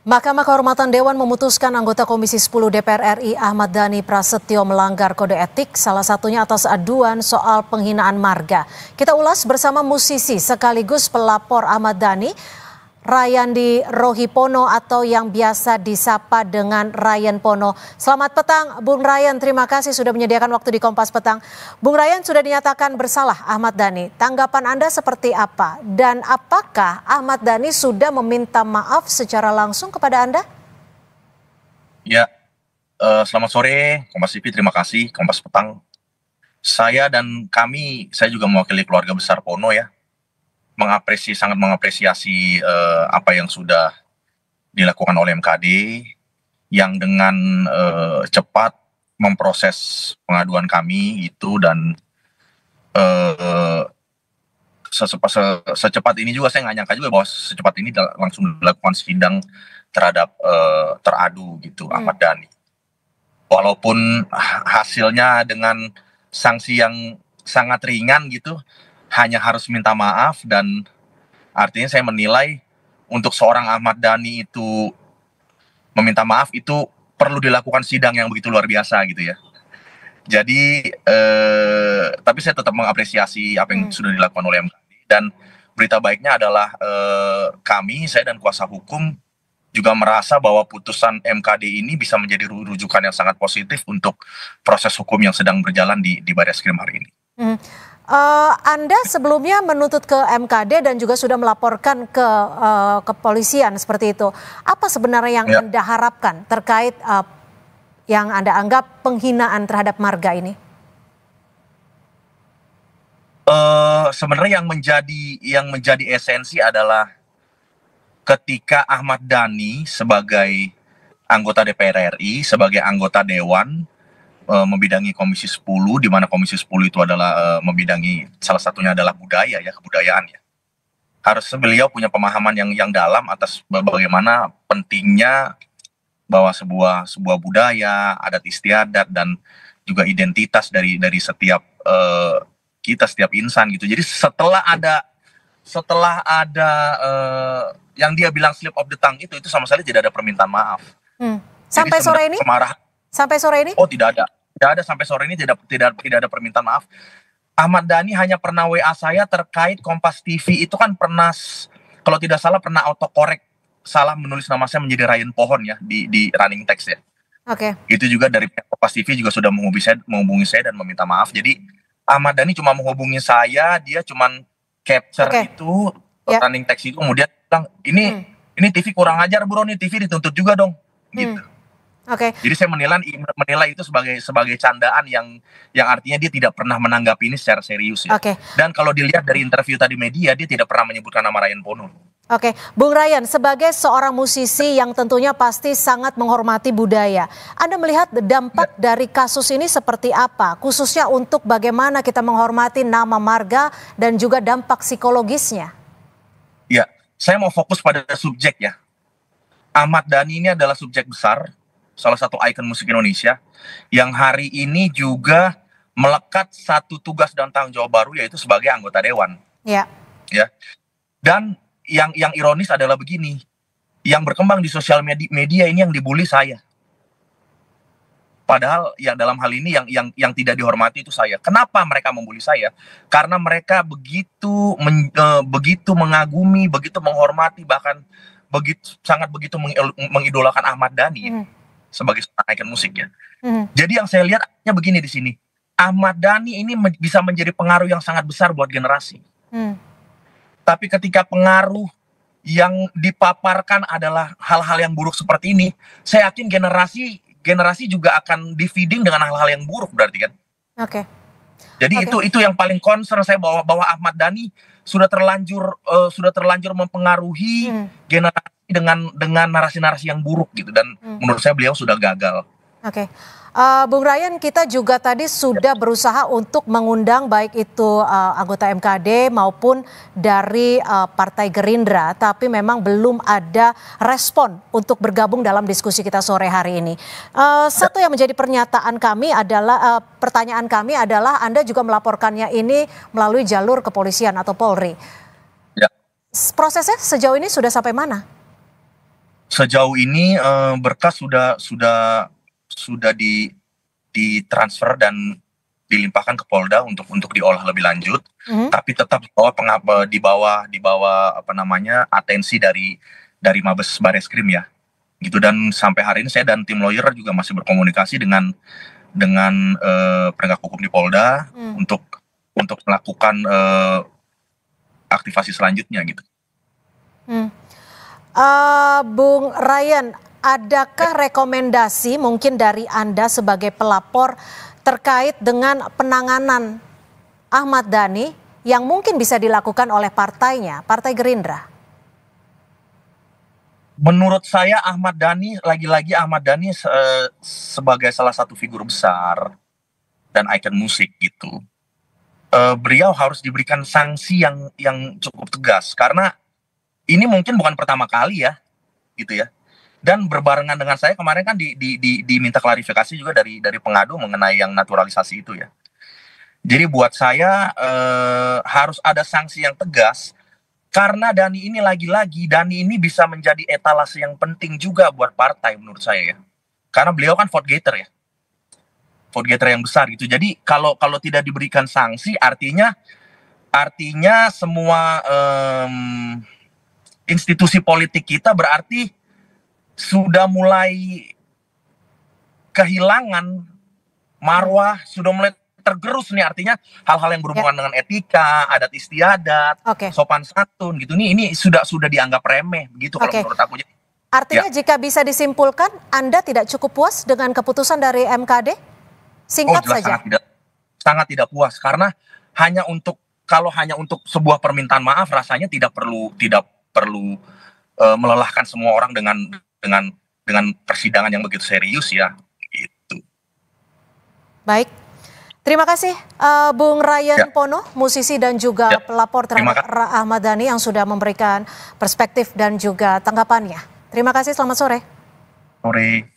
Mahkamah Kehormatan Dewan memutuskan anggota Komisi 10 DPR RI Ahmad Dhani Prasetyo melanggar kode etik, salah satunya atas aduan soal penghinaan marga. Kita ulas bersama musisi sekaligus pelapor Ahmad Dhani, Rayandi Rohipono atau yang biasa disapa dengan Ryan Pono. Selamat petang Bung Ryan, terima kasih sudah menyediakan waktu di Kompas Petang. Bung Ryan, sudah dinyatakan bersalah Ahmad Dhani. Tanggapan Anda seperti apa? Dan apakah Ahmad Dhani sudah meminta maaf secara langsung kepada Anda? Ya, selamat sore Kompas TV, terima kasih Kompas Petang. Saya dan saya juga mewakili keluarga besar Pono ya. Sangat mengapresiasi apa yang sudah dilakukan oleh MKD yang dengan cepat memproses pengaduan kami itu, dan secepat ini juga saya nggak nyangka juga bahwa secepat ini langsung dilakukan sidang terhadap teradu gitu Ahmad Dhani. Walaupun hasilnya dengan sanksi yang sangat ringan gitu, hanya harus minta maaf, dan artinya saya menilai untuk seorang Ahmad Dhani itu meminta maaf itu perlu dilakukan sidang yang begitu luar biasa gitu ya. Jadi tapi saya tetap mengapresiasi apa yang sudah dilakukan oleh MKD, dan berita baiknya adalah saya dan kuasa hukum juga merasa bahwa putusan MKD ini bisa menjadi rujukan yang sangat positif untuk proses hukum yang sedang berjalan di Barreskrim hari ini. Anda sebelumnya menuntut ke MKD dan juga sudah melaporkan ke kepolisian seperti itu. Apa sebenarnya yang Anda harapkan terkait yang Anda anggap penghinaan terhadap marga ini? Sebenarnya yang menjadi esensi adalah ketika Ahmad Dhani sebagai anggota DPR RI, sebagai anggota Dewan, membidangi Komisi 10, di mana Komisi 10 itu adalah membidangi salah satunya adalah kebudayaan ya. Harus beliau punya pemahaman yang dalam atas bagaimana pentingnya bahwa sebuah budaya, adat istiadat, dan juga identitas dari setiap kita, setiap insan gitu. Jadi setelah ada yang dia bilang slip of the tongue itu sama sekali tidak ada permintaan maaf. Sampai sore ini? Sampai sore ini? Oh, tidak ada sampai sore ini, tidak ada permintaan maaf. Ahmad Dhani hanya pernah WA saya terkait Kompas TV, itu kan pernah, kalau tidak salah pernah autocorrect salah menulis nama saya menjadi Ryan Pohon ya di running text ya. Oke. Itu juga dari Kompas TV juga sudah menghubungi saya dan meminta maaf. Jadi Ahmad Dhani cuma menghubungi saya, dia cuma capture itu running text itu, kemudian bilang ini TV kurang ajar bro, nih TV dituntut juga dong gitu. Jadi saya menilai itu sebagai candaan yang artinya dia tidak pernah menanggapi ini secara serius ya. Dan kalau dilihat dari interview tadi media, dia tidak pernah menyebutkan nama Ryan Pono. Bung Ryan, sebagai seorang musisi yang tentunya pasti sangat menghormati budaya, Anda melihat dampak dari kasus ini seperti apa? Khususnya untuk bagaimana kita menghormati nama marga dan juga dampak psikologisnya. Ya, saya mau fokus pada subjek ya. Ahmad Dhani ini adalah subjek besar, salah satu ikon musik Indonesia, yang hari ini juga melekat satu tugas dan tanggung jawab baru, yaitu sebagai anggota Dewan. Ya. Dan yang ironis adalah begini, yang berkembang di sosial media ini yang dibully saya. Padahal yang dalam hal ini yang tidak dihormati itu saya. Kenapa mereka membuli saya? Karena mereka begitu mengagumi, begitu menghormati, bahkan sangat begitu mengidolakan Ahmad Dhani sebagai seorang ikon musik ya. Jadi yang saya lihat begini di sini, Ahmad Dhani ini bisa menjadi pengaruh yang sangat besar buat generasi. Tapi ketika pengaruh yang dipaparkan adalah hal-hal yang buruk seperti ini, saya yakin generasi juga akan di-feeding dengan hal-hal yang buruk berarti kan. Jadi itu yang paling concern saya, bahwa Ahmad Dhani sudah terlanjur mempengaruhi generasi dengan narasi-narasi yang buruk gitu, dan menurut saya beliau sudah gagal. Bung Ryan, kita juga tadi sudah berusaha untuk mengundang baik itu anggota MKD maupun dari Partai Gerindra, tapi memang belum ada respon untuk bergabung dalam diskusi kita sore hari ini. Satu yang menjadi pertanyaan kami adalah Anda juga melaporkannya ini melalui jalur kepolisian atau Polri. Prosesnya sejauh ini sudah sampai mana? Sejauh ini berkas sudah ditransfer dan dilimpahkan ke Polda untuk diolah lebih lanjut, tapi tetap di bawah apa namanya atensi dari Mabes Bareskrim ya, gitu. Dan sampai hari ini saya dan tim lawyer juga masih berkomunikasi dengan penegak hukum di Polda untuk melakukan aktivasi selanjutnya gitu. Bung Ryan, adakah rekomendasi mungkin dari Anda sebagai pelapor terkait dengan penanganan Ahmad Dhani yang mungkin bisa dilakukan oleh partainya, Partai Gerindra? Menurut saya Ahmad Dhani, lagi-lagi Ahmad Dhani sebagai salah satu figur besar dan ikon musik gitu, beliau harus diberikan sanksi yang cukup tegas, karena ini mungkin bukan pertama kali ya, gitu ya. Dan berbarengan dengan saya kemarin kan diminta klarifikasi juga dari pengadu mengenai yang naturalisasi itu ya. Jadi buat saya harus ada sanksi yang tegas, karena Dhani ini lagi-lagi Dhani ini bisa menjadi etalase yang penting juga buat partai menurut saya ya. Karena beliau kan vote getter ya, vote getter yang besar gitu. Jadi kalau tidak diberikan sanksi, artinya semua institusi politik kita berarti sudah mulai kehilangan marwah, sudah mulai tergerus nih, artinya hal-hal yang berhubungan dengan etika, adat istiadat, sopan santun gitu, ini sudah dianggap remeh begitu kalau menurut aku. Artinya jika bisa disimpulkan, Anda tidak cukup puas dengan keputusan dari MKD? Singkat saja. Sangat tidak puas, karena kalau hanya untuk sebuah permintaan maaf, rasanya tidak perlu melelahkan semua orang dengan persidangan yang begitu serius ya, gitu. Baik, terima kasih Bung Ryan Pono, musisi dan juga pelapor terhadap Ahmad Dhani yang sudah memberikan perspektif dan juga tanggapannya. Terima kasih, selamat sore. Sore.